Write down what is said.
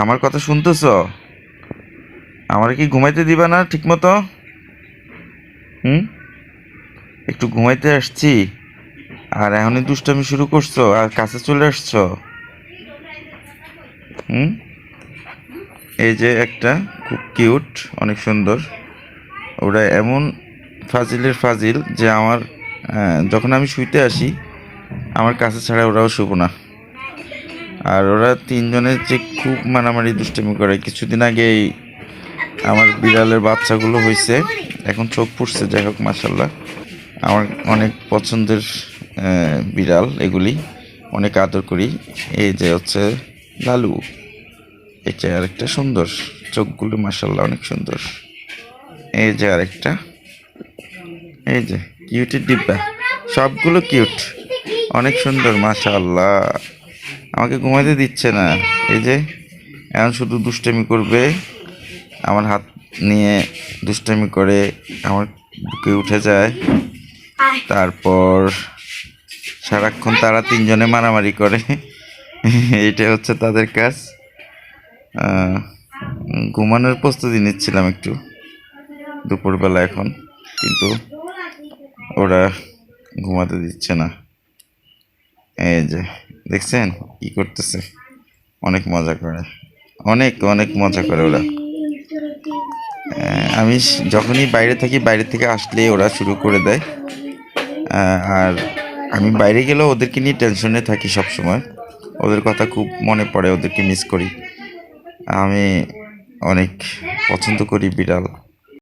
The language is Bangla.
আমার কথা শুনতেছ? আমার কি ঘুমাইতে দিবা না ঠিক মতো? হুম? একটু ঘুমাইতে আসছি, আর এখনই দুষ্টামি শুরু করছো আর কাছে চলে আসছো। হুম? এই যে একটা খুব কিউট, অনেক সুন্দর। ওরা এমন ফাজিলের ফাজিল যে আমার যখন আমি শুইতে আসি আমার কাছে ছাড়া ওরাও শুভ না। আর ওরা তিনজনের যে খুব মারামারি দুষ্টামি করে। কিছুদিন আগেই আমার বিড়ালের বাচ্চাগুলো হয়েছে, এখন চোখ ফুটছে। যাই হোক, মাসাল্লাহ, আমার অনেক পছন্দের বিড়াল এগুলি, অনেক আদর করি। এই যে হচ্ছে লালু, এটা আরেকটা সুন্দর, চোখগুলো মাসাল্লাহ অনেক সুন্দর। এই যে আরেকটা, এই যে কিউটের ডিব্বা, সবগুলো কিউট, অনেক সুন্দর মাশাআল্লাহ। আমাকে ঘুমাইতে দিচ্ছে না। এই যে এখন শুধু দুষ্টামি করবে, আমার হাত নিয়ে দুষ্টামি করে, আমার বুকে উঠে যায়। তারপর সারাক্ষণ তারা তিনজনে মারামারি করে। এটা হচ্ছে তাদের কাজ। ঘুমানোর প্রস্তুতি নিচ্ছিলাম একটু দুপুরবেলা এখন, কিন্তু ওরা ঘুমাতে দিচ্ছে না। এই যে দেখছেন কি করতেছে, অনেক মজা করে, অনেক অনেক মজা করে ওরা। আমি যখনই বাইরে থাকি, বাইরে থেকে আসলে ওরা শুরু করে দেয়। আর আমি বাইরে গেলেও ওদেরকে নিয়ে টেনশনে থাকি সব সময়। ওদের কথা খুব মনে পড়ে, ওদেরকে মিস করি। আমি অনেক পছন্দ করি বিড়াল।